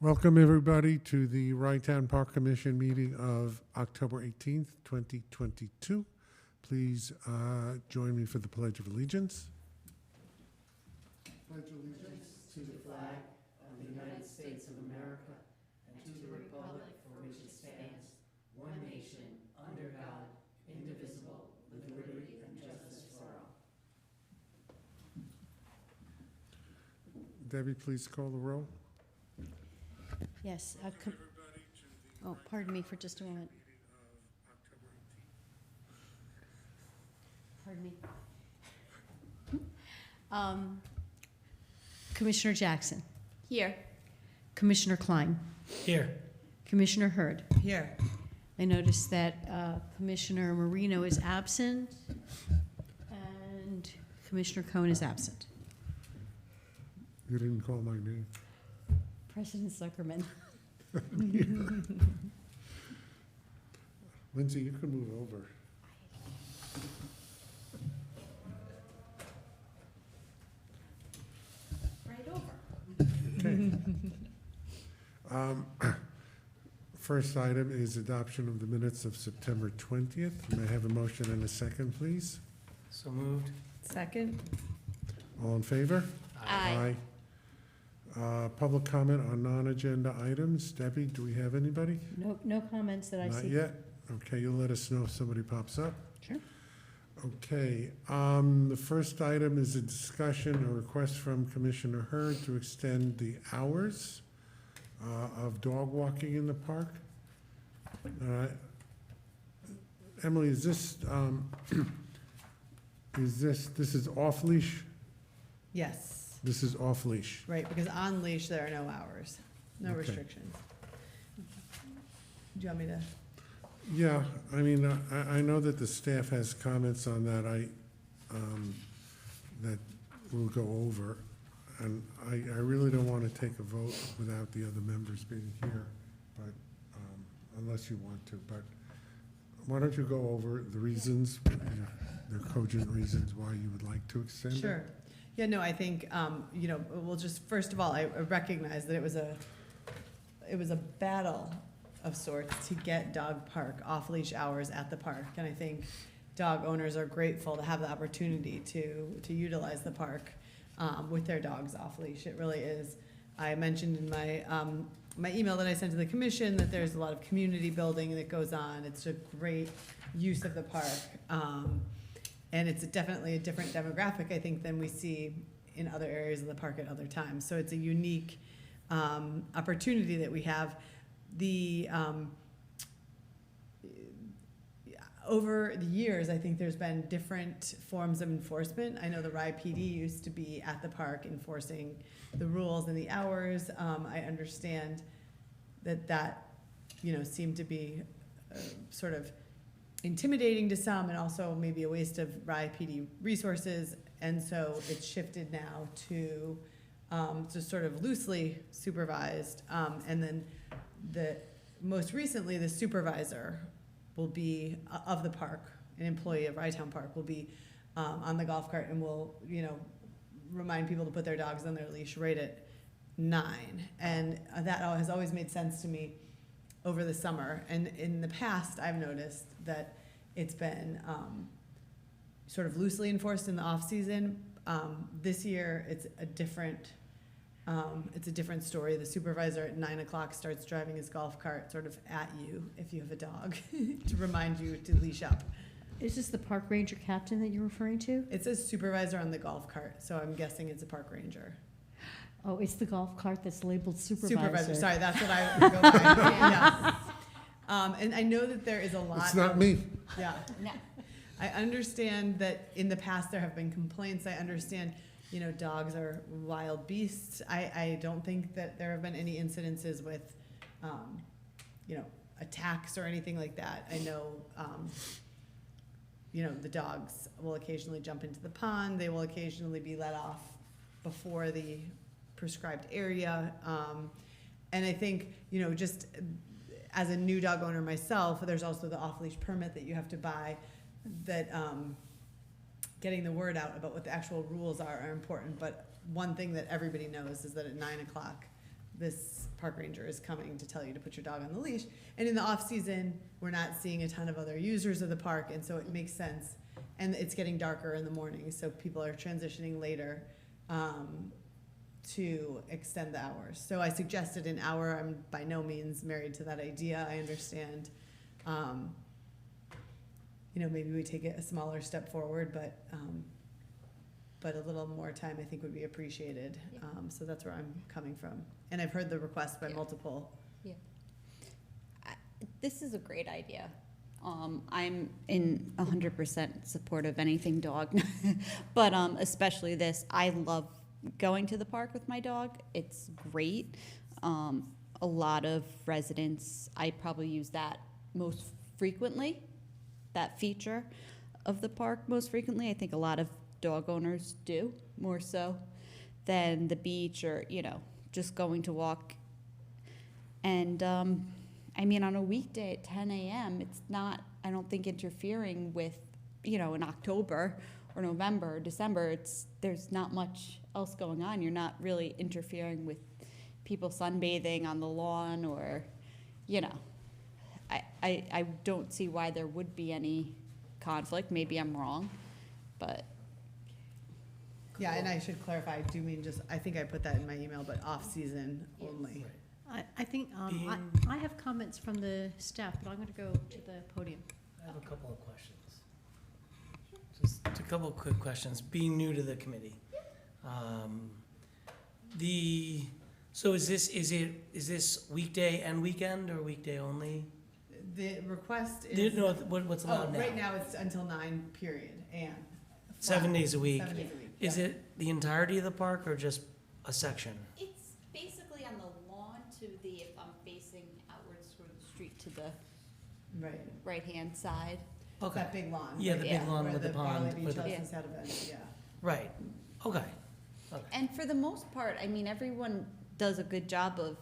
Welcome, everybody, to the Rhinetown Park Commission meeting of October 18th, 2022. Please join me for the Pledge of Allegiance. Pledge allegiance to the flag of the United States of America and to the republic for which it stands, one nation, under God, indivisible, with liberty and justice for all. Debbie, please call the roll. Yes. Oh, pardon me for just a moment. Pardon me. Commissioner Jackson. Here. Commissioner Klein. Here. Commissioner Hurd. Here. I noticed that Commissioner Marino is absent and Commissioner Cohen is absent. You didn't call my name. President Zuckerman. Lindsay, you can move over. Right over. Okay. First item is adoption of the minutes of September 20th. May I have a motion and a second, please? So moved. Second. All in favor? Aye. Public comment on non-agenda items. Debbie, do we have anybody? No comments that I see. Not yet? Okay, you'll let us know if somebody pops up. Sure. Okay, the first item is a discussion, a request from Commissioner Hurd to extend the hours of dog walking in the park. Emily, is this, this is off-leash? Yes, This is off-leash. right, because on leash, there are no hours, no Okay. restrictions. Do you want me to? Yeah, I mean, I know that the staff has comments on that, that we'll go over. And I really don't want to take a vote without the other members being here, but, unless you want to. But why don't you go over the reasons, the cogent reasons why you would like to extend it? Sure. Yeah, no, I think, we'll just, first of all, I recognize that it was a battle of sorts to get dog park off-leash hours at the park. And I think dog owners are grateful to have the opportunity to utilize the park with their dogs off-leash. It really is. I mentioned in my email that I sent to the commission that there's a lot of community building that goes on. It's a great use of the park. And it's definitely a different demographic, I think, than we see in other areas of the park at other times. So it's a unique opportunity that we have. Over the years, I think there's been different forms of enforcement. I know the Rye PD used to be at the park enforcing the rules and the hours. I understand that seemed to be sort of intimidating to some and also maybe a waste of Rye PD resources. And so it's shifted now to just sort of loosely supervised. And then most recently, the supervisor will be of the park, an employee of Rhinetown Park will be on the golf cart and will, remind people to put their dogs on their leash right at 9. And that has always made sense to me over the summer. And in the past, I've noticed that it's been sort of loosely enforced in the off season. This year, it's a different story. The supervisor at 9 o'clock starts driving his golf cart sort of at you if you have a dog to remind you to leash up. Is this the park ranger captain that you're referring to? It says supervisor on the golf cart, so I'm guessing it's a park ranger. Oh, it's the golf cart that's labeled supervisor. Supervisor, sorry, that's what I would go by. Yes. And I know that there is a lot. It's not me. Yeah. No. I understand that in the past there have been complaints. I understand, dogs are wild beasts. I don't think that there have been any incidences with, attacks or anything like that. I know, the dogs will occasionally jump into the pond. They will occasionally be let off before the prescribed area. And I think, just as a new dog owner myself, there's also the off-leash permit that you have to buy that getting the word out about what the actual rules are important. But one thing that everybody knows is that at 9 o'clock, this park ranger is coming to tell you to put your dog on the leash. And in the off-season, we're not seeing a ton of other users of the park, and so it makes sense. And it's getting darker in the morning, so people are transitioning later to extend the hours. So I suggested an hour. I'm by no means married to that idea. I understand, maybe we take it a smaller step forward, but a little more time I think would be appreciated. Yeah. So that's where I'm coming from. And I've heard the request by Yeah. multiple. This is a great idea. I'm in 100% support of anything dog, but especially this. I love going to the park with my dog. It's great. A lot of residents, I probably use that most frequently, that feature of the park most frequently. I think a lot of dog owners do, more so than the beach or, just going to walk. And on a weekday at 10 a.m., it's not, I don't think, interfering with, in October or November or December, there's not much else going on. You're not really interfering with people sunbathing on the lawn or, I don't see why there would be any conflict. Maybe I'm wrong, but. Yeah, and I should clarify, I do mean I think I put that in my email, but off-season only. I think, I have comments from the staff, but I'm going to go to the podium. I have a couple of questions. Just a couple of quick questions. Being new to the committee, so is this weekday and weekend or weekday only? The request is. No, what's allowed now? Right now it's until 9, period, and. 7 days a week. 7 days a week. Is yeah. it the entirety of the park or just a section? It's basically on the lawn if I'm facing outwards toward the street to the Right. right-hand side. Okay. That big lawn. Yeah, right? the big lawn Where with the Barley pond. Beach with the- Houses had events, yeah. Right. Okay. And for the most part, everyone does a good job of,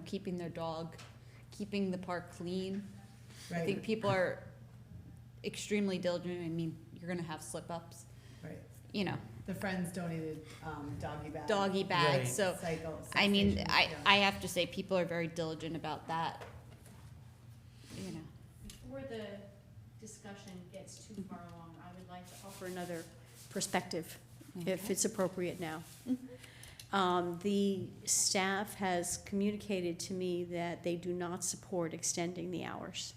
keeping their dog, keeping the park clean. I Right, think people are extremely diligent. You're gonna have slip-ups, right. the The Friends donated doggy bags. doggy bags, Right. so, Cycle. I yeah. I have to say, people are very diligent about that, Before the discussion gets too far along, I would like to offer another perspective, if it's appropriate now. The staff has communicated to me that they do not support extending the hours,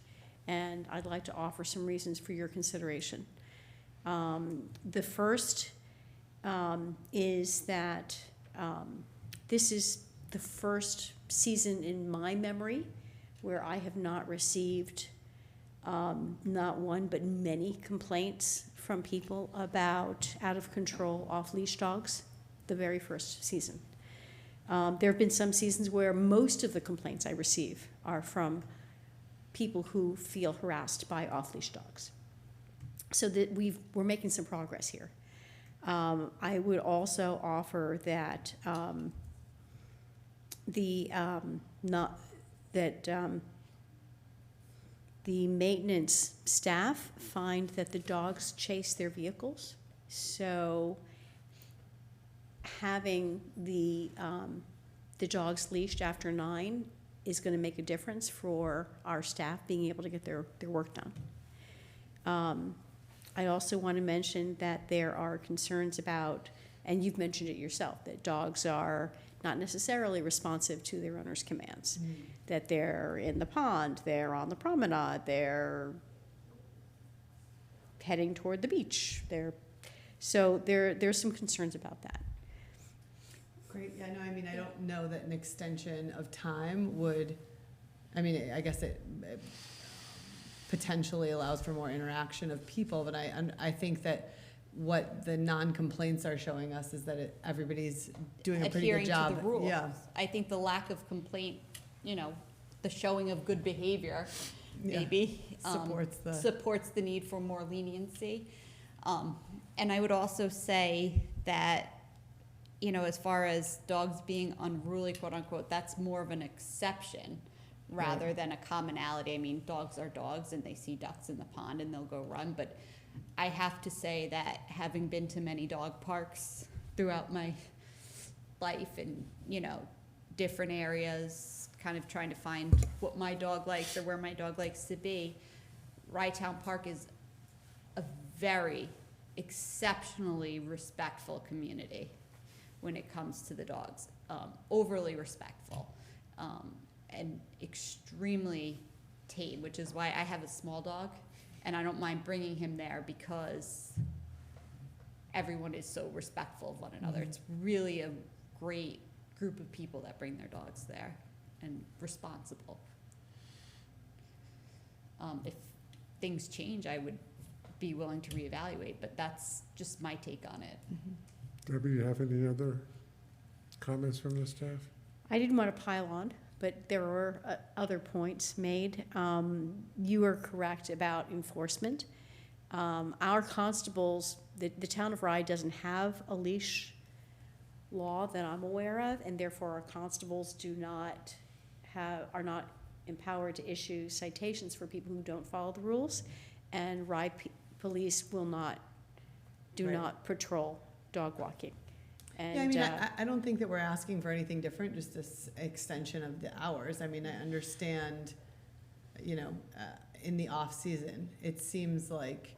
and I'd like to offer some reasons for your consideration. The first is that this is the first season in my memory where I have not received not one but many complaints from people about out-of-control off-leash dogs, the very first season. There have been some seasons where most of the complaints I receive are from people who feel harassed by off-leash dogs. So that we're making some progress here. I would also offer that the maintenance staff find that the dogs chase their vehicles, so having the dogs leashed after 9 is going to make a difference for our staff being able to get their work done. I also want to mention that there are concerns about, and you've mentioned it yourself, that dogs are not necessarily responsive to their owner's commands, that they're in the pond, they're on the promenade, they're heading toward the beach. So there's some concerns about that. Great, yeah, no, I don't know that an extension of time would, I guess it potentially allows for more interaction of people, but I think that what the non-complaints are showing us is that everybody's doing a pretty good job. Adhering to the rules. Yeah, I think the lack of complaint, the showing of good behavior, Yeah. maybe, supports the. need for more leniency. And I would also say that, as far as dogs being unruly, quote unquote, that's more of an exception rather Right. than a commonality. Dogs are dogs and they see ducks in the pond and they'll go run. But I have to say that having been to many dog parks throughout my life and, different areas, kind of trying to find what my dog likes or where my dog likes to be. Rytown Park is a very exceptionally respectful community when it comes to the dogs. Overly respectful, and extremely tame, which is why I have a small dog, and I don't mind bringing him there because everyone is so respectful of one another. It's really a great group of people that bring their dogs there, and responsible. If things change, I would be willing to reevaluate, but that's just my take on it. Debbie, you have any other comments from the staff? I didn't want to pile on, but there were other points made. You are correct about enforcement. Our constables, the town of Rye doesn't have a leash law that I'm aware of, and therefore our constables are not empowered to issue citations for people who don't follow the rules, and Rye police do Right. not patrol dog walking. And, Yeah, I mean, I don't think that we're asking for anything different, just this extension of the hours. I mean, I understand, you know, in the off-season, it seems like,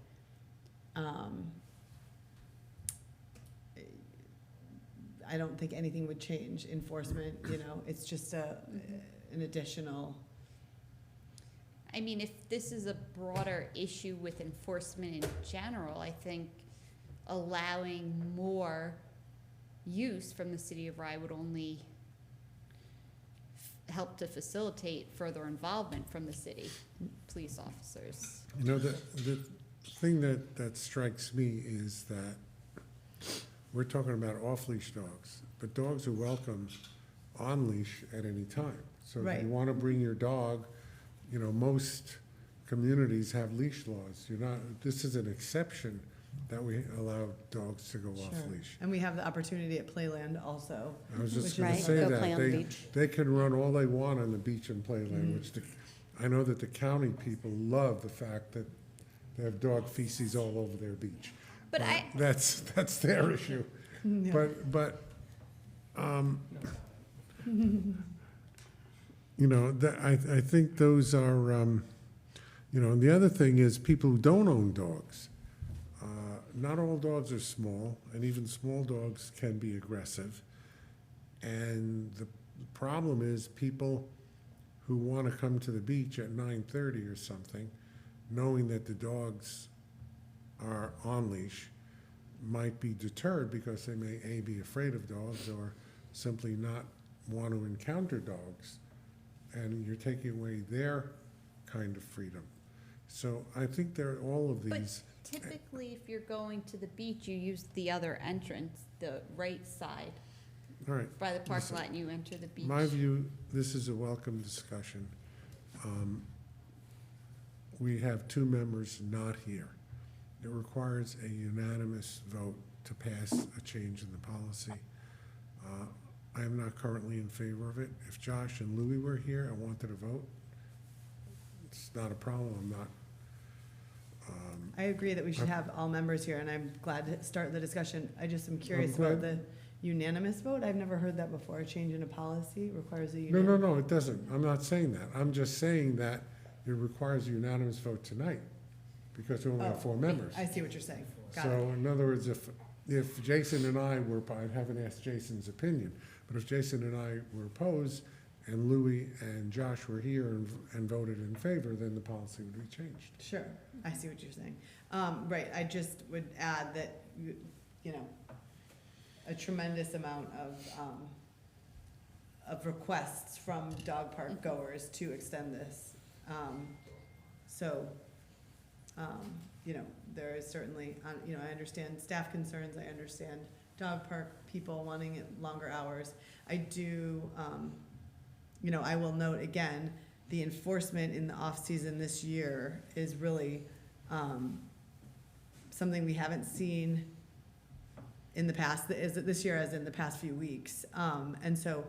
I don't think anything would change enforcement, you know, it's just an additional. I mean, if this is a broader issue with enforcement in general, I think allowing more use from the city of Rye would only help to facilitate further involvement from the city police officers. You know, the thing that strikes me is that we're talking about off-leash dogs, but dogs are welcome on-leash at any time. So if Right. you want to bring your dog, you know, most communities have leash laws. This is an exception that we allow dogs to go off-leash. And we have the opportunity at Playland also. I was just Which gonna is- say Go that. play on the beach. They can run all they want on the beach and playland, which I know that the county people love the fact that they have dog feces all over their beach. But That's their issue. Yeah. But, you know, I think those are, you know, and the other thing is people who don't own dogs. Not all dogs are small, and even small dogs can be aggressive. And the problem is people who want to come to the beach at 9:30 or something, knowing that the dogs are on leash, might be deterred because they may, A, be afraid of dogs or simply not want to encounter dogs. And you're taking away their kind of freedom. So I think there are all of But these. typically, if you're going to the beach, you use the other entrance, the right side, All right, by the parking Listen, lot, and you enter the beach. my view, this is a welcome discussion. We have two members not here. It requires a unanimous vote to pass a change in the policy. I am not currently in favor of it. If Josh and Louis were here and wanted to vote, it's not a problem. I'm not. I agree that we should have all members here, and I'm glad to start the discussion. I just am curious glad- about the unanimous vote. I've never heard that before. A change in a policy requires a No, unanimous. no, it doesn't. I'm not saying that. I'm just saying that it requires a unanimous vote tonight because we only have four members. I see what you're saying. Got So it. in other words, if Jason and I were, I haven't asked Jason's opinion, but if Jason and I were opposed and Louis and Josh were here and voted in favor, then the policy would be changed. Sure, I see what you're saying. Right, I just would add that, you know, a tremendous amount of requests from dog park goers to extend this. So, you know, there is certainly, you know, I understand staff concerns, I understand dog park people wanting it longer hours. I do, you know, I will note again, the enforcement in the off-season this year is really something we haven't seen in the past, this year as in the past few weeks. And so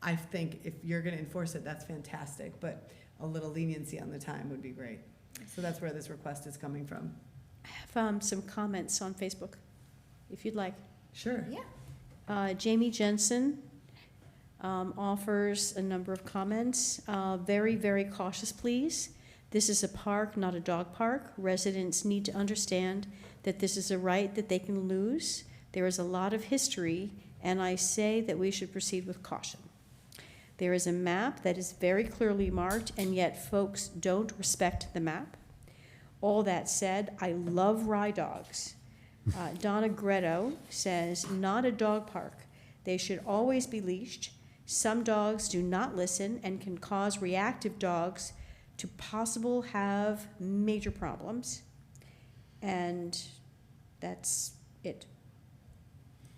I think if you're gonna enforce it, that's fantastic, but a little leniency on the time would be great. So that's where this request is coming from. I have some comments on Facebook, if you'd like. Sure. Yeah. Jamie Jensen offers a number of comments. Very, very cautious, please. This is a park, not a dog park. Residents need to understand that this is a right that they can lose. There is a lot of history, and I say that we should proceed with caution. There is a map that is very clearly marked, and yet folks don't respect the map. All that said, I love rye dogs. Donna Gretto says, not a dog park. They should always be leashed. Some dogs do not listen and can cause reactive dogs to possible have major problems. And that's it.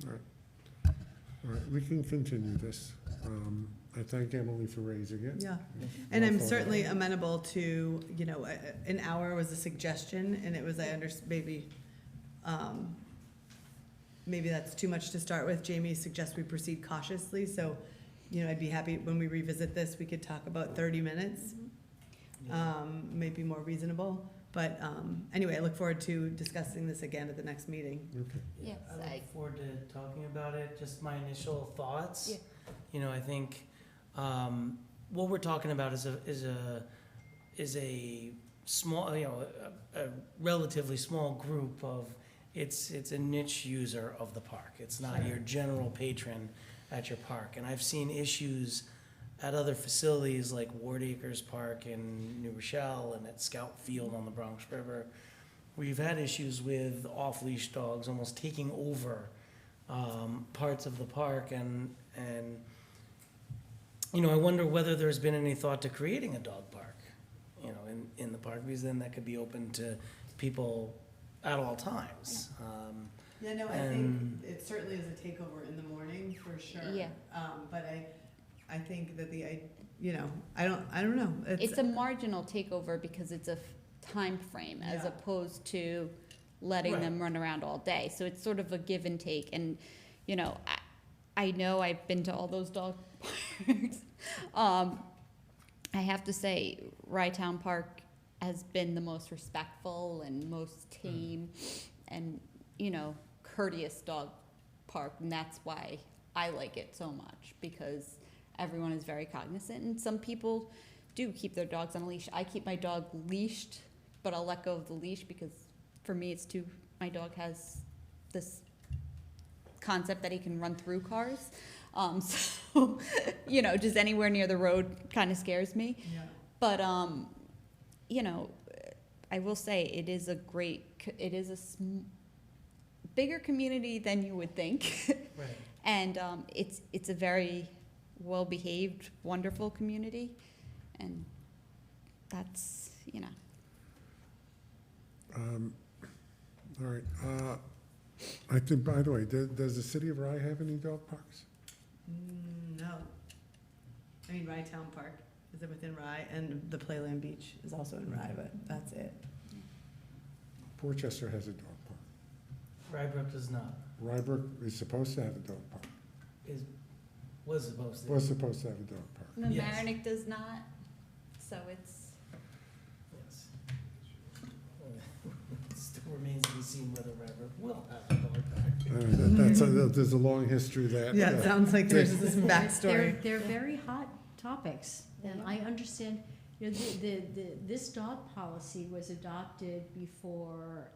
All right, we can continue this. I thank Emily for raising it. Yeah, and I'm Well, certainly amenable to, an hour was a suggestion, and it was, maybe that's too much to start with. Jamie suggests we proceed cautiously, so, I'd be happy when we revisit this, we could talk about 30 minutes. Maybe more reasonable, but, anyway, I look forward to discussing this again at the next meeting. Okay. Yes, I look forward to talking about it, just my initial thoughts. Yeah. I think, what we're talking about is a small, a relatively small group of, it's a niche user of the park. It's not your general patron at your park. And I've seen issues at other facilities like Ward Acres Park in New Rochelle and at Scout Field on the Bronx River. We've had issues with off-leash dogs almost taking over parts of the park, and I wonder whether there's been any thought to creating a dog park, in the park, because then that could be open to people at all times. Yeah, no, I think it certainly is a takeover in the morning, for sure. Yeah. But I think that I don't know. It's a marginal takeover because it's a time frame as Yeah. opposed to letting Right. them run around all day. So it's sort of a give and take. And, I know I've been to all those dog parks. I have to say, Rytown Park has been the most respectful and most tame and, courteous dog park. And that's why I like it so much, because everyone is very cognizant. And some people do keep their dogs on a leash. I keep my dog leashed, but I'll let go of the leash because for me my dog has this concept that he can run through cars. So, just anywhere near the road kind of scares me. Yeah. But, I will say it is a bigger community than you would think. Right. And it's a very well-behaved, wonderful community. And that's, All right. I think, by the way, does the city of Rye have any dog parks? No. I mean, Rytown Park is within Rye, and the Playland Beach is also in Rye, but that's it. Portchester has a dog park. Rybrook does not, Rybrook is supposed to have a dog park. was supposed to. Was supposed to have a dog park. Yes. Mamaroneck does not, so it's, Yes. It still remains to be seen whether Rybrook will have a dog park. There's a long history that. Yeah, it sounds like there's some backstory. They're very hot topics, and I understand, this dog policy was adopted before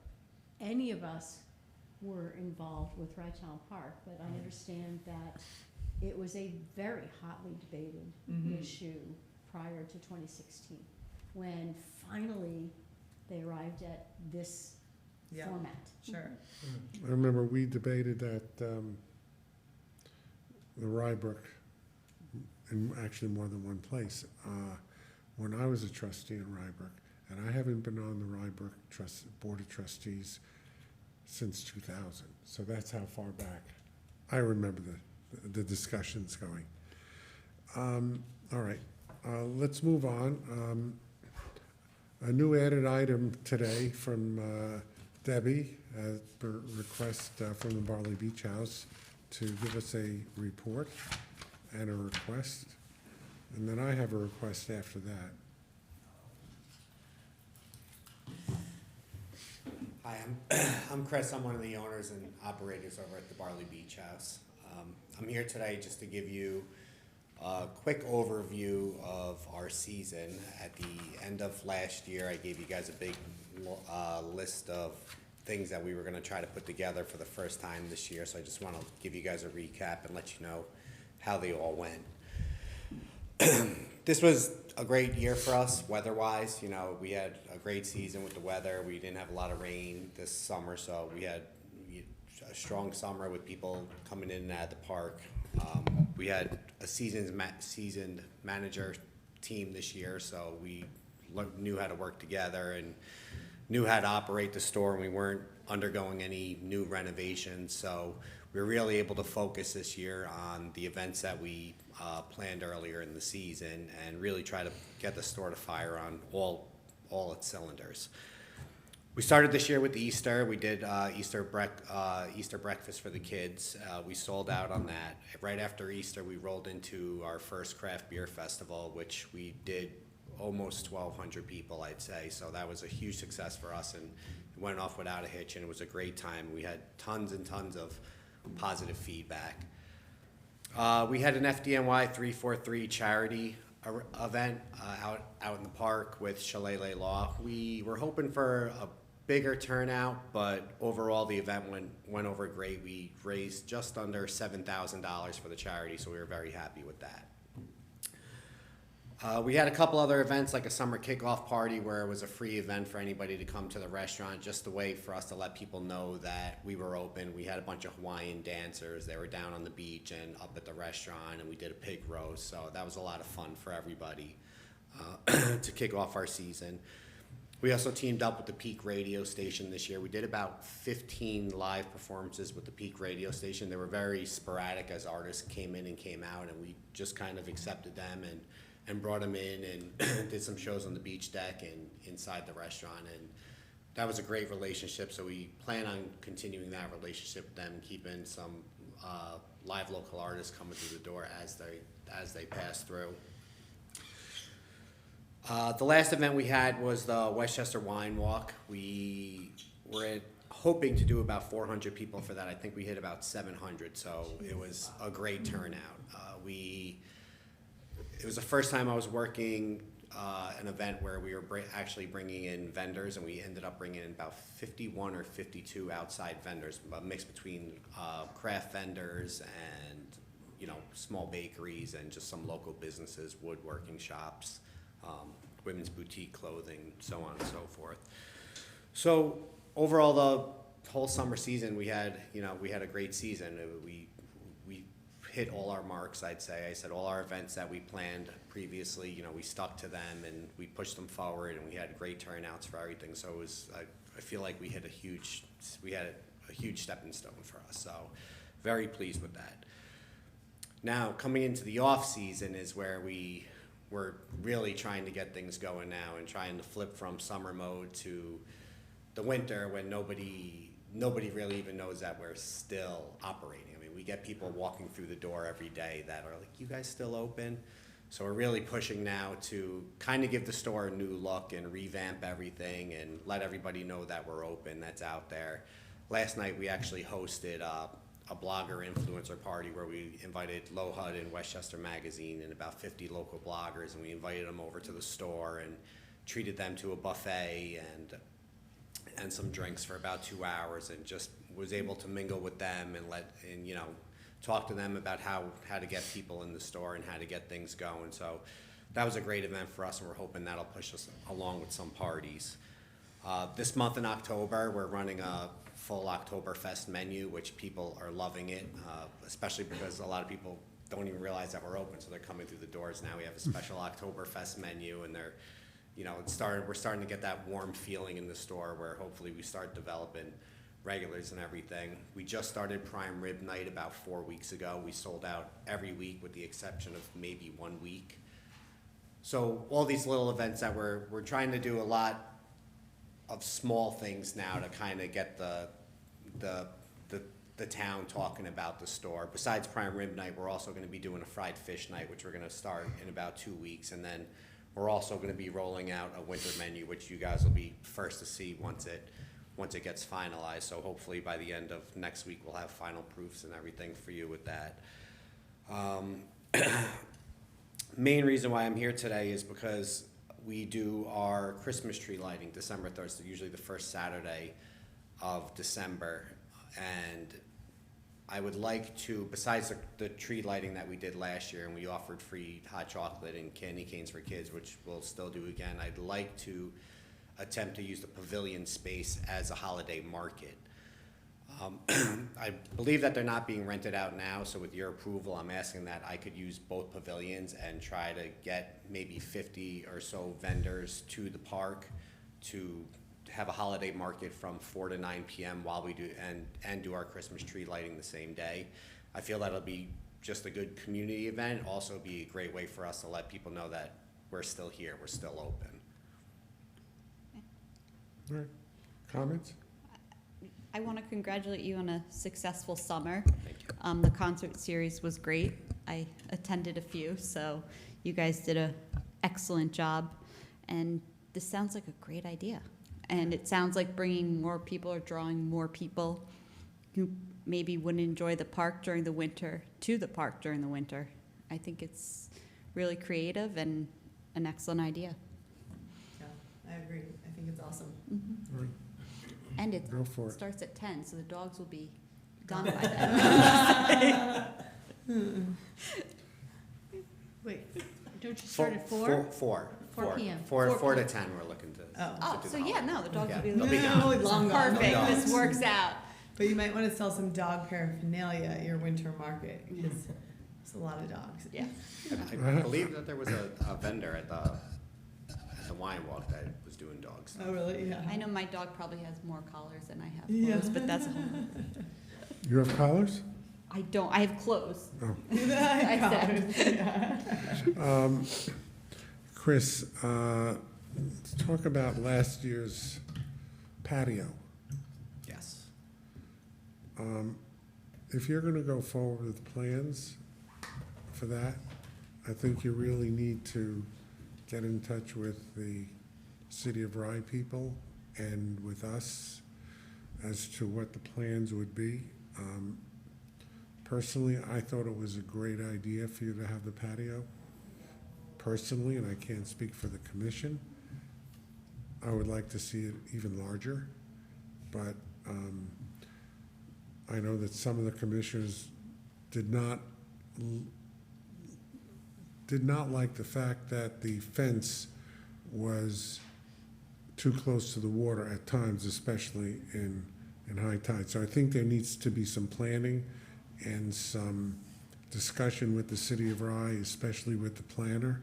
any of us were involved with Rytown Park, but I understand that it was a very hotly debated issue prior to 2016, when finally they arrived at this Yeah, format. sure. I remember we debated at the Rybrook, in actually more than one place, when I was a trustee in Rybrook, and I haven't been on the Rybrook Board of Trustees since 2000, so that's how far back I remember the discussions going. All right, let's move on. A new added item today from Debbie, per request from the Barley Beach House, to give us a report and a request. And then I have a request after that. Hi, I'm Chris. I'm one of the owners and operators over at the Barley Beach House. I'm here today just to give you A quick overview of our season. At the end of last year, I gave you guys a big list of things that we were going to try to put together for the first time this year. So I just want to give you guys a recap and let you know how they all went. This was a great year for us weather-wise. You know, we had a great season with the weather. We didn't have a lot of rain this summer, so we had a strong summer with people coming in and out of the park. We had a seasoned manager team this year, so we knew how to work together and knew how to operate the store, and we weren't undergoing any new renovations. So we were really able to focus this year on the events that we planned earlier in the season and really try to get the store to fire on all its cylinders. We started this year with Easter. We did Easter breakfast for the kids. We sold out on that. Right after Easter, we rolled into our first craft beer festival, which we did almost 1,200 people, I'd say. So that was a huge success for us, and it went off without a hitch, and it was a great time. We had tons and tons of positive feedback. We had an FDNY 343 charity event out in the park with Shillelagh Law. We were hoping for a bigger turnout, but overall the event went over great. We raised just under $7,000 for the charity, so we were very happy with that. We had a couple other events, like a summer kickoff party where it was a free event for anybody to come to the restaurant, just a way for us to let people know that we were open. We had a bunch of Hawaiian dancers. They were down on the beach and up at the restaurant, and we did a pig roast, so that was a lot of fun for everybody to kick off our season. We also teamed up with the Peak radio station this year. We did about 15 live performances with the Peak radio station. They were very sporadic as artists came in and came out, and we just kind of accepted them and brought them in and did some shows on the beach deck and inside the restaurant, and that was a great relationship. So we plan on continuing that relationship with them, keeping some live local artists coming through the door as they pass through. The last event we had was the Westchester Wine Walk. We were hoping to do about 400 people for that. I think we hit about 700, so it was a great turnout. It was the first time I was working an event where we were actually bringing in vendors, and we ended up bringing in about 51 or 52 outside vendors, a mix between craft vendors and, you know, small bakeries and just some local businesses, woodworking shops, women's boutique clothing, so on and so forth. So overall, the whole summer season, we had a great season. We hit all our marks, I'd say. I said all our events that we planned previously, you know, we stuck to them and we pushed them forward, and we had great turnouts for everything. So it was, I feel like we had a huge stepping stone for us. So very pleased with that. Now, coming into the off season is where we're really trying to get things going now and trying to flip from summer mode to the winter when nobody really even knows that we're still operating. I mean, we get people walking through the door every day that are like, "You guys still open?" So we're really pushing now to kind of give the store a new look and revamp everything and let everybody know that we're open, that's out there. Last night we actually hosted a blogger influencer party where we invited Low HUD and Westchester Magazine and about 50 local bloggers, and we invited them over to the store and treated them to a buffet and some drinks for about 2 hours, and just was able to mingle with them and you know, talk to them about how to get people in the store and how to get things going. So that was a great event for us, and we're hoping that'll push us along with some parties. This month in October, we're running a full Oktoberfest menu, which people are loving it, especially because a lot of people don't even realize that we're open, so they're coming through the doors now. We have a special Oktoberfest menu, and they're, you know, we're starting to get that warm feeling in the store where hopefully we start developing regulars and everything. We just started prime rib night about 4 weeks ago. We sold out every week with the exception of maybe 1 week. So all these little events that we're trying to do a lot of small things now to kind of get the town talking about the store. Besides prime rib night, we're also going to be doing a fried fish night, which we're going to start in about 2 weeks, and then we're also going to be rolling out a winter menu, which you guys will be first to see once it gets finalized. So hopefully by the end of next week we'll have final proofs and everything for you with that. Main reason why I'm here today is because we do our Christmas tree lighting December 3rd, so usually the first Saturday of December. And I would like to, besides the tree lighting that we did last year, and we offered free hot chocolate and candy canes for kids, which we'll still do again, I'd like to attempt to use the pavilion space as a holiday market. I believe that they're not being rented out now, so with your approval, I'm asking that I could use both pavilions and try to get maybe 50 or so vendors to the park to have a holiday market from 4 to 9 p.m. while we do, and do our Christmas tree lighting the same day. I feel that'll be just a good community event, also be a great way for us to let people know that we're still here, we're still open. All right, comments? I want to congratulate you on a successful summer. Thank you. The concert series was great. I attended a few, so you guys did an excellent job. And this sounds like a great idea. And it sounds like bringing more people or drawing more people who maybe wouldn't enjoy the park during the winter to the park during the winter. I think it's really creative and an excellent idea. Yeah, I agree. I think it's awesome. All right, And it go for it. starts at 10, so the dogs will be done by then. Wait, Don't you start at 4? 4 p.m. 4 to 10 we're looking to. oh, Oh, do so the yeah, holiday. no, the dogs Yeah, will be. they'll be No, gone. long gone. Perfect, No this dogs. works out. but you might want to sell some dog paraphernalia at your winter market, because there's a lot of dogs. Yeah. I believe that there was a vendor at the wine walk that was doing dogs. Oh, really? Yeah. I know my dog probably has more collars than I have Yeah. clothes, but that's a whole. You have collars? I don't, I have clothes. Oh. I said. Yeah. Chris, let's talk about last year's patio. Yes. If you're gonna go forward with plans for that, I think you really need to get in touch with the City of Rye people and with us as to what the plans would be. Personally, I thought it was a great idea for you to have the patio. Personally, and I can't speak for the commission, I would like to see it even larger, but I know that some of the commissioners did not like the fact that the fence was too close to the water at times, especially in high tide. So I think there needs to be some planning and some discussion with the City of Rye, especially with the planner,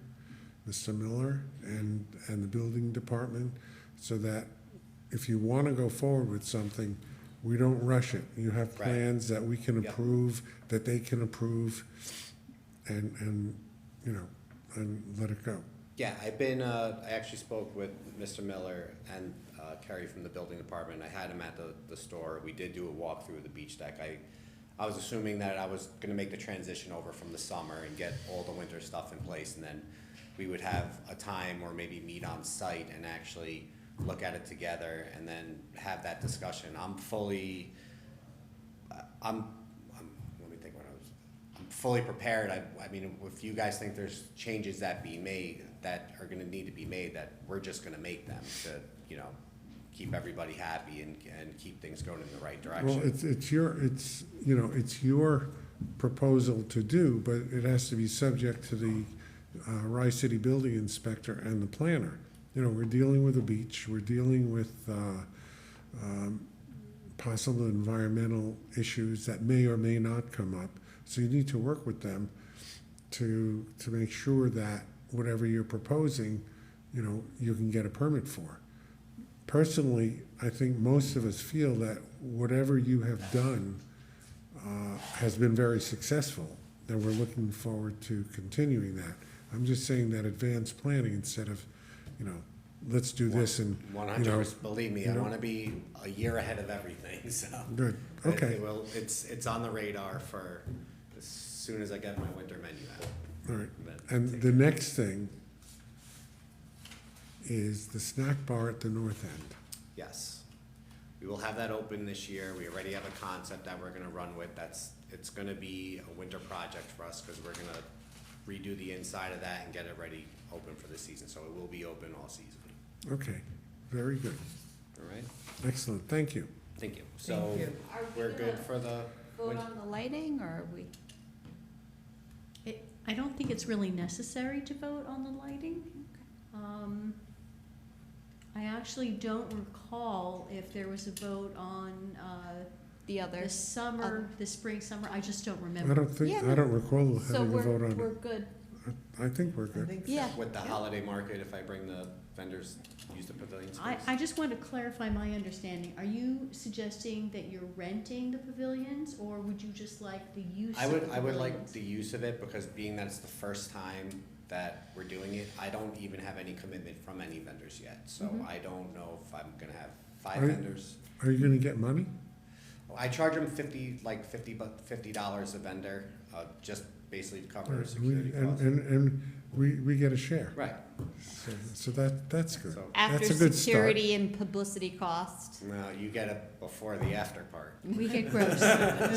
Mr. Miller, and the building department, so that if you want to go forward with something, we don't rush it. You have Right. plans that we can Yep. approve, that they can approve, and, you know, and let it go. Yeah, I actually spoke with Mr. Miller and Kerry from the building department. I had him at the store. We did do a walkthrough of the beach deck. I was assuming that I was gonna make the transition over from the summer and get all the winter stuff in place, and then we would have a time or maybe meet on site and actually look at it together and then have that discussion. I'm fully prepared. I mean, if you guys think there's changes that are gonna need to be made, that we're just gonna make them to, you know, keep everybody happy and keep things going in the right direction. Well, it's your proposal to do, but it has to be subject to the Rye City Building Inspector and the planner. You know, we're dealing with a beach, we're dealing with possible environmental issues that may or may not come up. So you need to work with them to make sure that whatever you're proposing, you know, you can get a permit for. Personally, I think most of us feel that whatever you have done has been very successful, and we're looking forward to continuing that. I'm just saying that advanced planning instead of, you know, let's do this and, you know. 100%, believe me, you I know. wanna be a year ahead of everything, so. Good, okay, It's on the radar for as soon as I get my winter menu out. all right. But And the next thing is the snack bar at the north end. yes, we will have that open this year. We already have a concept that we're gonna run with. It's gonna be a winter project for us, because we're gonna redo the inside of that and get it ready, open for the season. So it will be open all season. Okay, very good. All right? Excellent, thank you. Thank you. Thank So you. Are we we're gonna good for the, vote on the lighting, or are we? I don't think it's really necessary to vote on the lighting. I actually don't recall if there was a vote on The other. the summer, the spring, summer, I just don't I remember. don't think, Yeah, I don't recall So having a vote on we're it. good. I think we're I good. think so. Yeah. with the holiday market, if I bring the vendors, use the pavilion space? I just want to clarify my understanding. Are you suggesting that you're renting the pavilions, or would you just like the use I of the would, I would like pavilions? the use of it, because being that it's the first time that we're doing it, I don't even have any commitment from any vendors yet. So Mhm. I don't know if I'm gonna have 5 Are you- vendors. Are you gonna get money? I charge them $50 a vendor, just basically to cover We- security And, costs. and we get a share. Right, So that's good. so, After That's a good start. security and publicity costs. no, you get it before the after part. We get gross,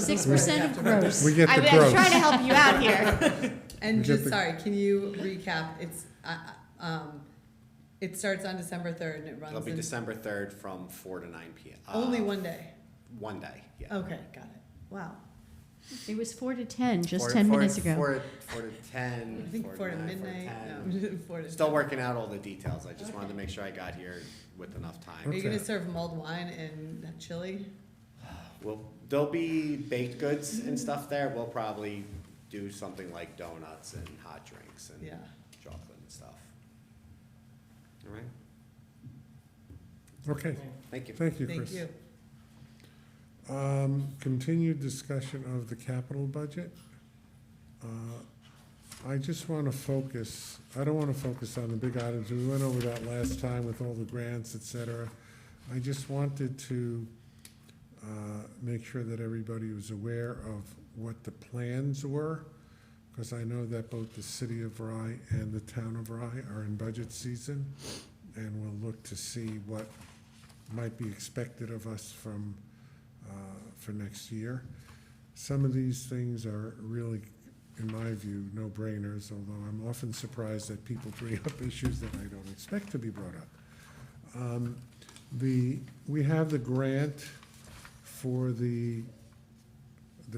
6% of gross. We get I the mean, I'm trying to gross. help you out here. And We get just, the- sorry, can you recap? It starts on December 3rd and it It'll runs be in December 3rd from 4 to 9 p.m. only one day? One day, yeah. Okay, got it. Wow. It was 4 to 10, just 4 10 4 minutes ago. 4 to 10, I think 4 4 to to 9, 4 to midnight. 10. No, 4 to Still 10. working out all the details. I just wanted to make sure I got here with enough time. Are you gonna Okay. serve mulled wine and chili? Well, there'll be baked goods and stuff there. We'll probably do something like donuts and hot drinks and Yeah. chocolate and stuff. All right, Okay, thank you. thank you, Thank Chris. you. Continued discussion of the capital budget. I just want to focus, I don't want to focus on the big items. We went over that last time with all the grants, et cetera. I just wanted to make sure that everybody was aware of what the plans were, because I know that both the city of Rye and the town of Rye are in budget season, and we'll look to see what might be expected of us from, for next year. Some of these things are really, in my view, no-brainers, although I'm often surprised that people bring up issues that I don't expect to be brought up. We have the grant for the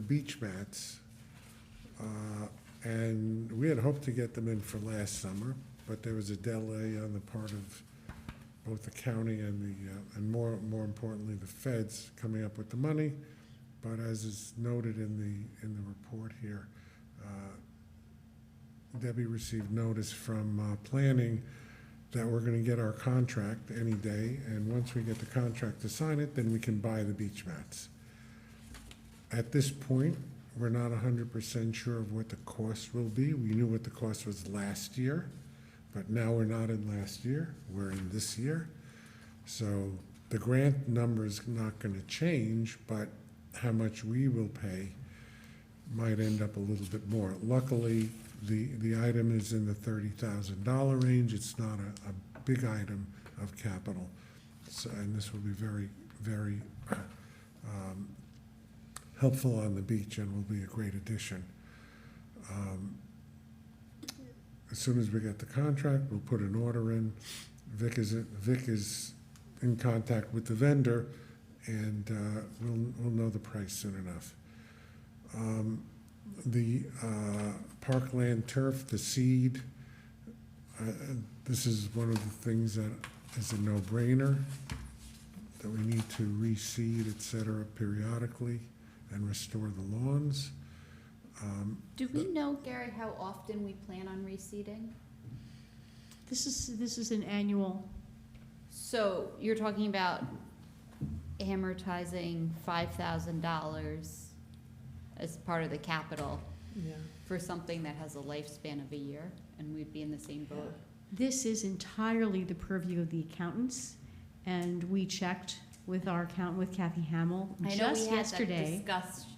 beach mats, and we had hoped to get them in for last summer, but there was a delay on the part of both the county and and more importantly, the feds coming up with the money. But as is noted in the report here, Debbie received notice from planning that we're gonna get our contract any day, and once we get the contract to sign it, then we can buy the beach mats. At this point, we're not 100% sure of what the cost will be. We knew what the cost was last year, but now we're not in last year, we're in this year. So the grant number is not gonna change, but how much we will pay might end up a little bit more. Luckily, the item is in the $30,000 range. It's not a big item of capital. So, and this will be very, very helpful on the beach and will be a great addition. As soon as we get the contract, we'll put an order in. Vic is in contact with the vendor, and we'll know the price soon enough. The Parkland turf, the seed, this is one of the things that is a no-brainer, that we need to reseed, et cetera, periodically and restore the lawns. Do we know, Gary, how often we plan on reseeding? This is an annual, So you're talking about amortizing $5,000 as part of the capital Yeah. for something that has a lifespan of a year, and we'd be in the same boat? this is entirely the purview of the accountants, and we checked with our accountant, with Kathy Hamill, I know we just had yesterday.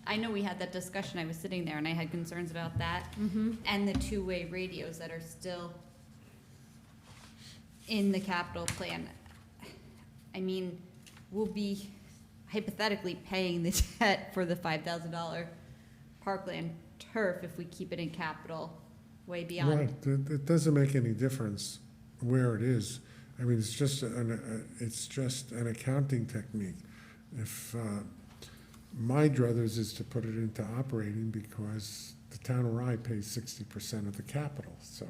I know we had that discussion. I was sitting there and I had concerns about that. Mhm. And the two-way radios that are still in the capital plan. I mean, we'll be hypothetically paying the debt for the $5,000 Parkland turf if we keep it in capital way beyond. Right, it doesn't make any difference where it is. I mean, it's just an accounting technique. If, my druthers is to put it into operating because the town of Rye pays 60% of the capital, so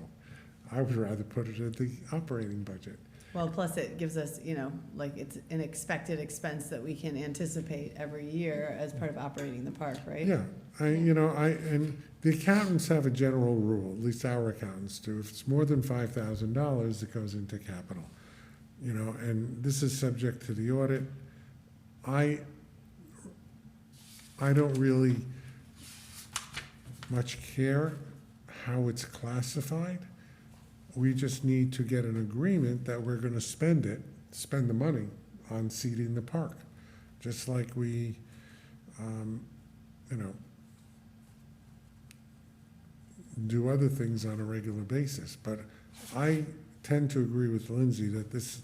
I would rather put it in the operating budget. Well, plus it gives us, like, it's an expected expense that we can anticipate every year as part of operating the park, right? Yeah, and the accountants have a general rule, at least our accountants do. If it's more than $5,000, it goes into capital. And this is subject to the audit. I don't really much care how it's classified. We just need to get an agreement that we're gonna spend the money on seeding the park. Just like we, do other things on a regular basis. But I tend to agree with Lindsay that this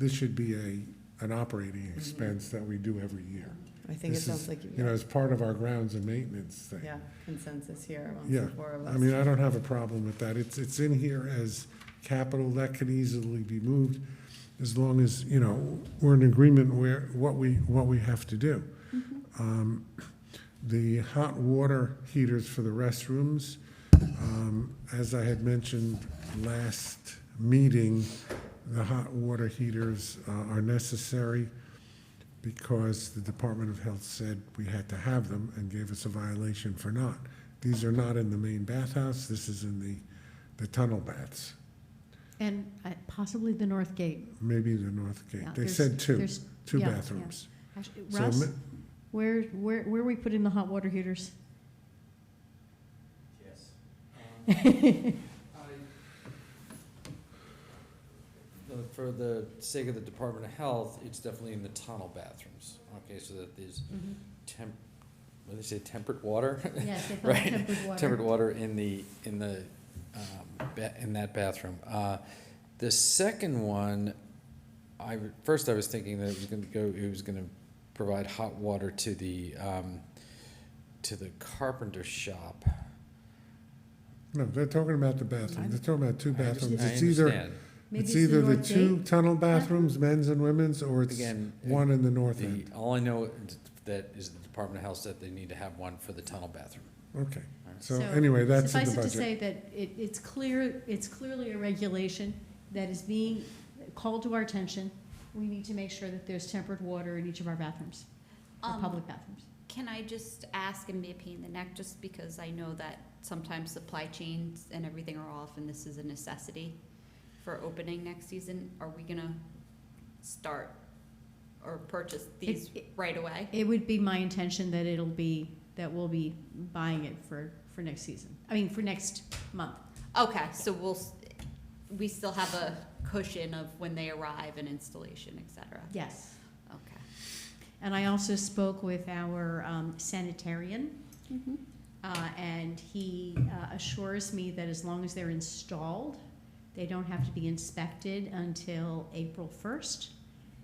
should be an operating expense that we do every year. I think it This sounds is, like, as part of our grounds and maintenance thing. yeah, consensus here amongst Yeah, the four of us. I mean, I don't have a problem with that. It's in here as capital, that can easily be moved, as long as, we're in agreement where, what we have to do. The hot water heaters for the restrooms, as I had mentioned last meeting, the hot water heaters are necessary because the Department of Health said we had to have them and gave us a violation for not. These are not in the main bathhouse, this is in the tunnel baths, And possibly the north gate. maybe the north Yeah, gate. They there's- said two there's- two yeah, bathrooms. Actually, So Russ, ma- where are we putting the hot water heaters? Yes. For the sake of the Department of Health, it's definitely in the tunnel bathrooms, okay, so that there's what do they say, temperate water? Yes, they call it Right. tempered water. Temperate water in that bathroom. The second one, first I was thinking that it was gonna provide hot water to the carpenter shop. No, they're talking about the bathroom, they're talking about two bathrooms. It's either, understand. Maybe it's it's the either the north two gate tunnel bathrooms, men's and women's, or it's Again, one in the north end. all I know that is the Department of Health said they need to have one for the tunnel bathroom. Okay, Alright. so anyway, that's in the Suffice it to budget. say that it's clearly a regulation that is being called to our attention. We need to make sure that there's tempered water in each of our bathrooms, our public bathrooms. Can I just ask and be a pain in the neck, just because I know that sometimes supply chains and everything are off and this is a necessity for opening next season? Are we gonna start or purchase these right away? It would be my intention that we'll be buying it for next season. I mean, for next month. Okay, so we still have a cushion of when they arrive and installation, et cetera? Yes. Okay. And I also spoke with our sanitarian, and he assures me that as long as they're installed, they don't have to be inspected until April 1st.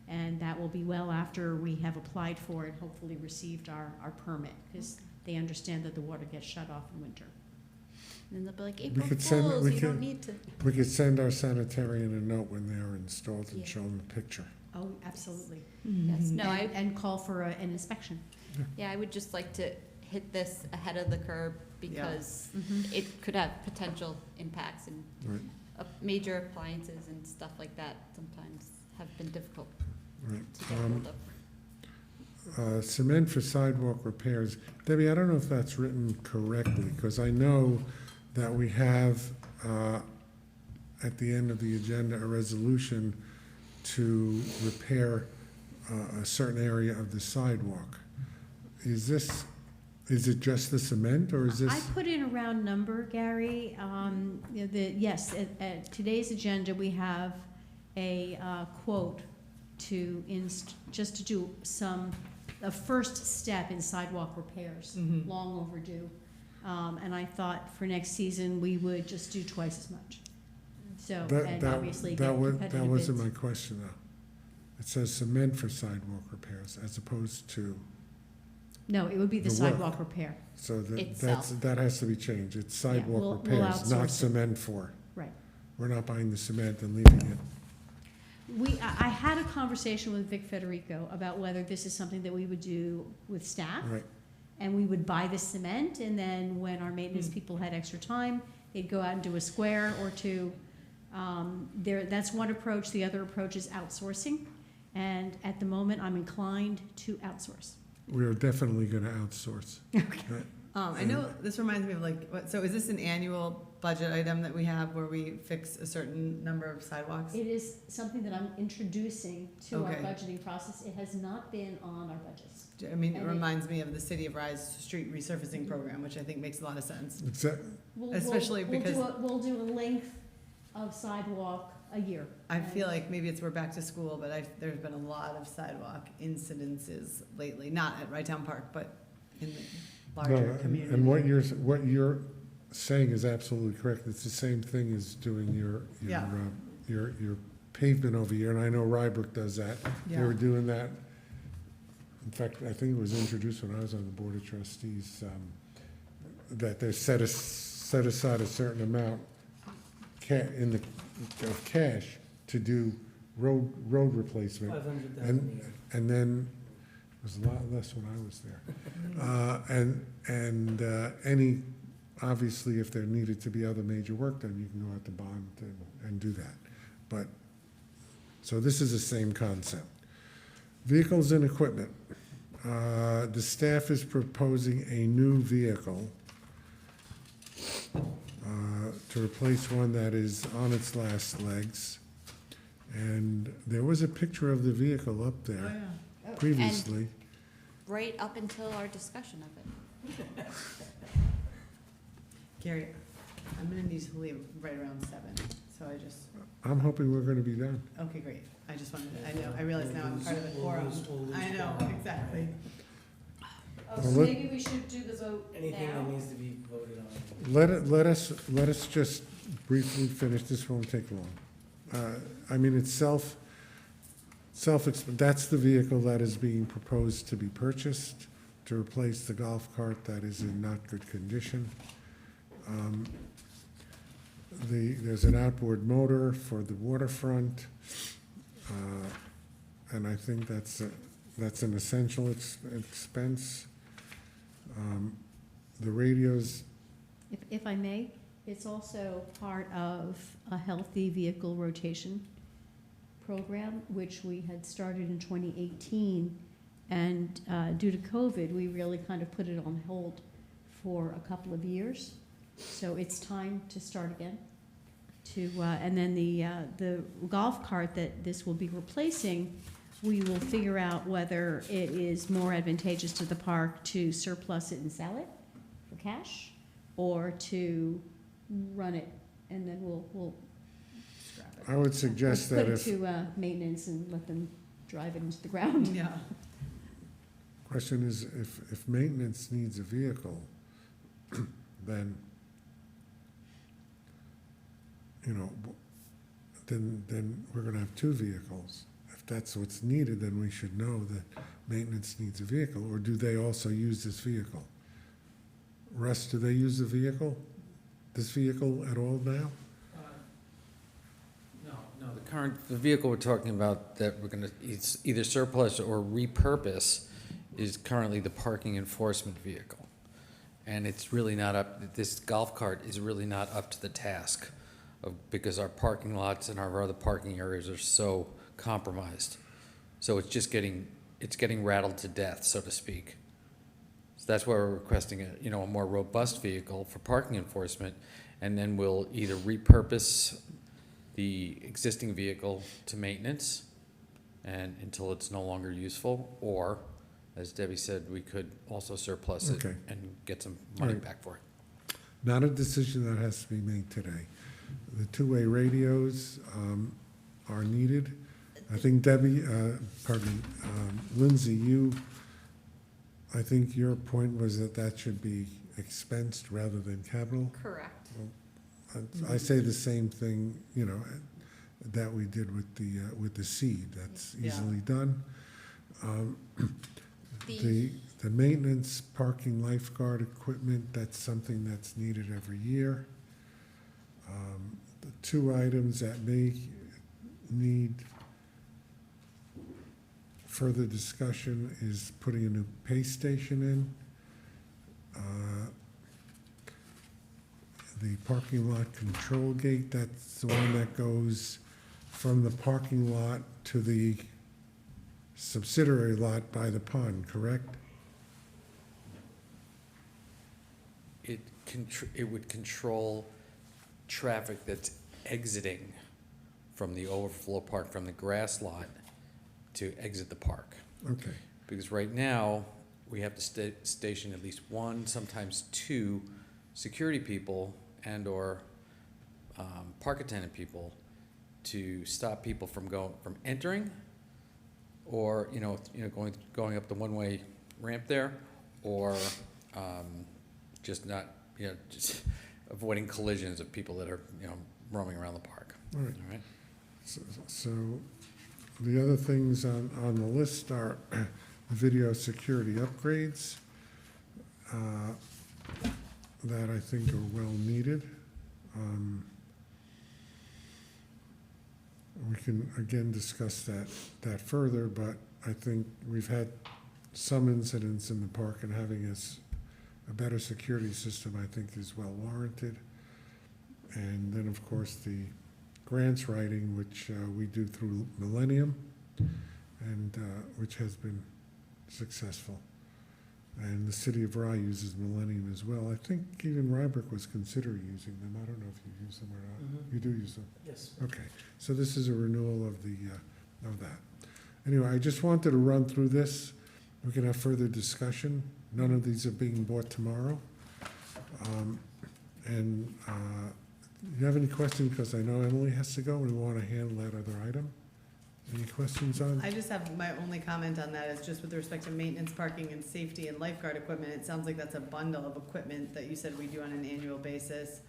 And that will be well after we have applied for and hopefully received our permit, because they understand that the water gets shut off in winter. And then they'll be like, April could send- Fools, we you don't could- need to. We could send our sanitarian a note when they are installed and Yeah. show them a picture. Oh, absolutely. Yes, no, And call for an inspection. Yeah, I would just like to hit this ahead of the curve because it could have potential impacts, and Right. major appliances and stuff like that sometimes have been difficult Right. to get hold of. Cement for sidewalk repairs. Debbie, I don't know if that's written correctly, because I know that we have, at the end of the agenda, a resolution to repair a certain area of the sidewalk. Is it just the cement, or is I this? put in a round number, Gary. Yes, at today's agenda, we have a quote just to do a first step in sidewalk repairs, long overdue. And I thought for next season, we would just do twice as much. So, and obviously get competitive That wasn't bids. my question, though. It says cement for sidewalk repairs as opposed to No, it would be the The work. sidewalk repair. So Itself. that has to be changed. It's Yeah, sidewalk we'll repairs, not outsource it. cement for. Right. We're not buying the cement and leaving it. I had a conversation with Vic Federico about whether this is something that we would do with staff. Right. And we would buy the cement, and then when our maintenance people had extra time, they'd go out and do a square or two. That's one approach. The other approach is outsourcing. And at the moment, I'm inclined to outsource. We're definitely gonna outsource. Okay. I know this reminds me of like, so is this an annual budget item that we have where we fix a certain number of sidewalks? It is something that I'm introducing to our Okay. budgeting process. It has not been on our budgets. I mean, it And it- reminds me of the City of Rise Street Resurfacing Program, which I think makes a lot of sense. We'll- Especially we'll do because- We'll do a length of sidewalk a year. I feel like maybe it's we're back to school, but there's been a lot of sidewalk incidences lately, not at Right Town Park, but in the No, larger and- community. and what you're saying is absolutely correct. It's the same thing as doing Yeah. your pavement over here, and I know Rybrook does that. They were Yeah. doing that. In fact, I think it was introduced when I was on the Board of Trustees, that they set aside a certain amount of cash to do road replacement. 500,000 a year. And then, it was a lot less when I was there. Any, obviously, if there needed to be other major work done, you can go out to bond and do that. But, so this is the same concept. Vehicles and equipment. The staff is proposing a new vehicle to replace one that is on its last legs. And there was a picture of the vehicle up Oh, there yeah. previously. Right up until our discussion of it. Gary, I'm gonna need to leave right around 7, so I just, I'm hoping we're gonna be done. okay, great. I just wanted, I realize now I'm part of the We'll quorum. lose I know, quorum. exactly. Oh, Well, so let- maybe we should do the vote Anything that now? needs to be voted on. Let us just briefly finish, this won't take long. I mean, it's that's the vehicle that is being proposed to be purchased to replace the golf cart that is in not good condition. There's an outboard motor for the waterfront, and I think that's an essential expense. The radios, If I may, it's also part of a healthy vehicle rotation program, which we had started in 2018. And due to COVID, we really kind of put it on hold for a couple of years. So it's time to start again. And then the golf cart that this will be replacing, we will figure out whether it is more advantageous to the park to surplus it and sell it for cash, or to run it, and then we'll scrap it. I would suggest Let's that put it to maintenance and let them drive it into the ground. Yeah. question is, if maintenance needs a vehicle, then, then we're gonna have two vehicles. If that's what's needed, then we should know that maintenance needs a vehicle, or do they also use this vehicle? Russ, do they use this vehicle at all now? No, the vehicle we're talking about that we're gonna, it's either surplus or repurpose is currently the parking enforcement vehicle. And it's really not up, this golf cart is really not up to the task because our parking lots and our other parking areas are so compromised. So it's just getting rattled to death, so to speak. So that's why we're requesting a more robust vehicle for parking enforcement, and then we'll either repurpose the existing vehicle to maintenance and until it's no longer useful, or, as Debbie said, we could also surplus it Okay. and get some money Right. back for it. Not a decision that has to be made today. The two-way radios are needed. I think Lindsay, I think your point was that should be expensed rather than capital. Correct. I say the same thing, that we did with the seed. That's Yeah. easily done. The The maintenance, parking lifeguard equipment, that's something that's needed every year. The two items that may need further discussion is putting a new pay station in. The parking lot control gate, that's the one that goes from the parking lot to the subsidiary lot by the pond, correct? It would control traffic that's exiting from the overflow park, from the grass lot to exit the park. Okay, Because right now, we have to station at least one, sometimes two security people and/or park attendant people to stop people from entering, or going up the one-way ramp there, or just avoiding collisions of people that are roaming around the park. all right. All right. So the other things on the list are the video security upgrades that I think are well needed. We can again discuss that further, but I think we've had some incidents in the park, and having a better security system, I think, is well warranted. And then, of course, the grants writing, which we do through Millennium, and which has been successful. And the city of Rye uses Millennium as well. I think even Rybrook was considering using them. I don't know if you use them or not. Mhm. You do use them? Yes. Okay, so this is a renewal of that. Anyway, I just wanted to run through this. We can have further discussion. None of these are being bought tomorrow. You have any questions? Because I know Emily has to go, and we want to handle that other item. Any questions on? I just have, my only comment on that is just with respect to maintenance, parking, and safety and lifeguard equipment. It sounds like that's a bundle of equipment that you said we do on an annual basis.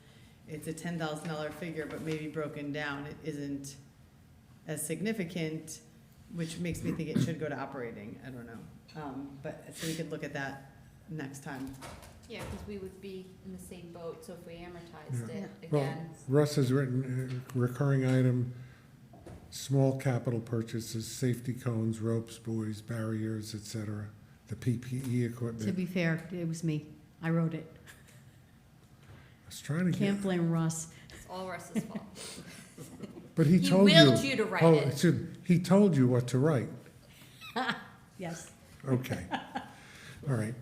It's a $10,000 figure, but maybe broken down, it isn't as significant, which makes me think it should go to operating. I don't know. But, so we could look at that next time. Yeah, because we would be in the same boat, so if we amortized Yeah. it Well, again, Russ has written recurring item, small capital purchases, safety cones, ropes, buoys, barriers, et cetera, the PPE To equipment. be fair, it was me. I wrote it. I was trying to Can't get, blame Russ. it's all Russ's fault. but he He told you. willed you to write Oh, it. so he told you what to write. Yes. Okay. All right.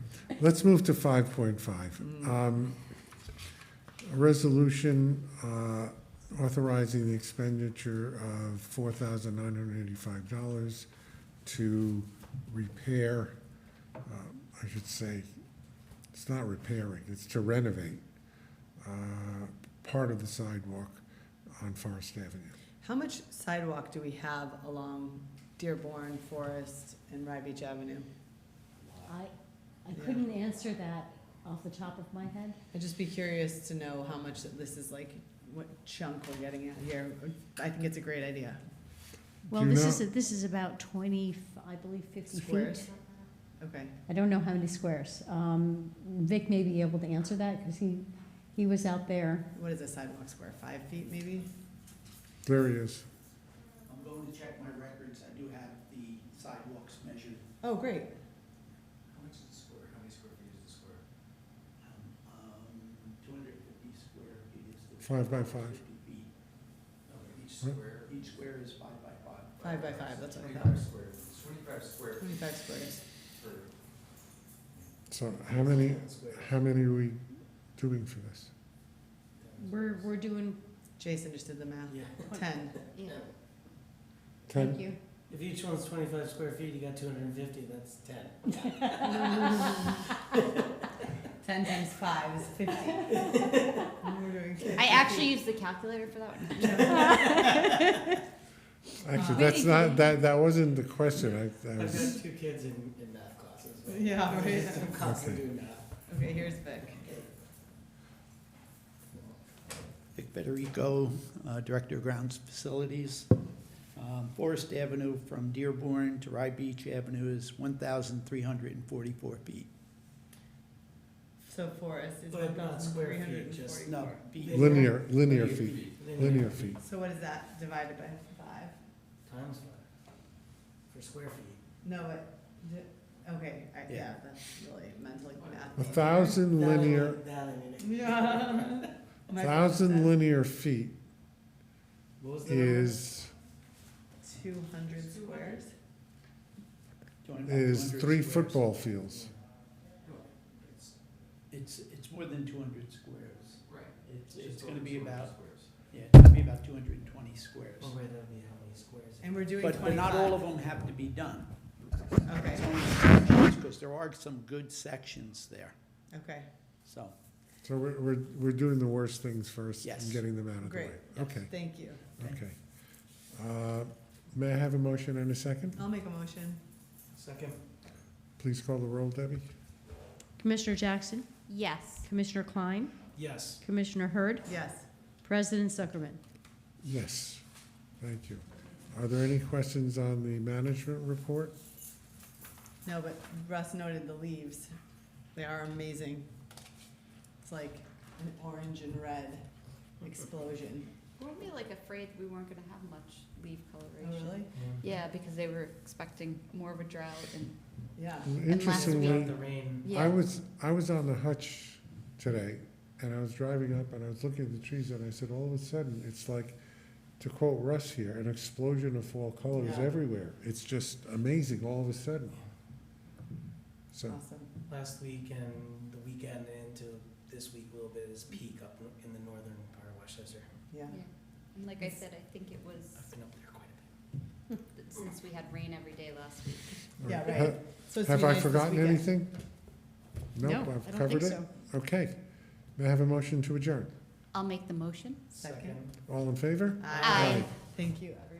Let's move to 5.5. A resolution authorizing the expenditure of $4,985 to repair, I should say, it's not repairing, it's to renovate part of the sidewalk on Forest Avenue. How much sidewalk do we have along Dearborn, Forest, and Rye Beach Avenue? I couldn't answer that off the top of my head. I'd just be curious to know how much this is like, what chunk we're getting at here. I think it's a great idea. Well, Do you know- this is about 20, I believe, 50 Squares. feet. Okay. I don't know how many squares. Vic may be able to answer that, because he was out there. What is a sidewalk square? 5 feet maybe? There he is. I'm going to check my records. I do have the sidewalks measured. Oh, great. How much is the square? How many square feet is the square? 250 square feet is the. 5 by 5. 50 feet. Each What? square? Each square is 5 by 5. 5 by 5, that's what I 25 thought. square, 25 square feet 25 squares. per. So how many are we doing for this? We're doing, Jason just did the math. Yeah. 10. Yeah. thank 10? you. If each one's 25 square feet, you got 250, that's 10. 10 times 5 is 50. I actually used the calculator for that one. Actually, that's not, that wasn't the question. I I've was, got 2 kids in math classes. but Yeah, right. I'm constantly Okay. doing math. Okay, here's Vic. Vic Federico, Director of Grounds Facilities. Forest Avenue from Dearborn to Rye Beach Avenue is 1,344 feet. So Forest is But not square feet, just- 1,344. No, feet. Linear feet, linear feet. So what is that divided by 5? Times 5 for square feet. No, okay, Yeah. yeah, that's really mentally math. 1,000 linear, That I need to- Yeah. My 1,000 phone linear feet What was the number? is, says 200 squares. Talking about is 200 3 squares. football fields. It's more than 200 squares. Right. It's gonna be about, yeah, it's gonna be about 220 squares. Oh, right, that'd be how many squares? And we're doing But 25. not all of them have to be done. Okay, It's only sections, because there are some good sections there, okay, so. So we're doing the worst things first Yes. and getting them out of the great. way. Okay, Thank you. okay. May I have a motion and a second? I'll make a motion. Second? Please call the roll, Debbie. Commissioner Jackson, Yes. Commissioner Klein, Yes. Commissioner Hurd, Yes. President Zuckerman. Yes, thank you. Are there any questions on the management report? No, but Russ noted the leaves. They are amazing. It's like an orange and red explosion. Weren't we like afraid we weren't gonna have much leaf Oh, coloration? really? Yeah, because they were expecting more of a drought and, Yeah. last Interestingly, Without the rain. yeah. I was on the hutch today, and I was driving up, and I was looking at the trees, and I said, all of a sudden, it's like, to quote Russ here, an explosion of fall colors Yeah. everywhere. It's just amazing all of a sudden. So, Awesome. Last week and the weekend into this week, a little bit is peak up in the northern part of Westchester. Yeah. Yeah. And like I said, I think it I've was, been up there quite a bit. since we had rain every day last week. Yeah, ha- right. So it's have gonna I be nice this forgotten weekend. anything? No, Nope, I I've don't covered think it. so. Okay. May I have a motion to adjourn? I'll make the motion. Second. All in favor? Aye. Thank you, everyone.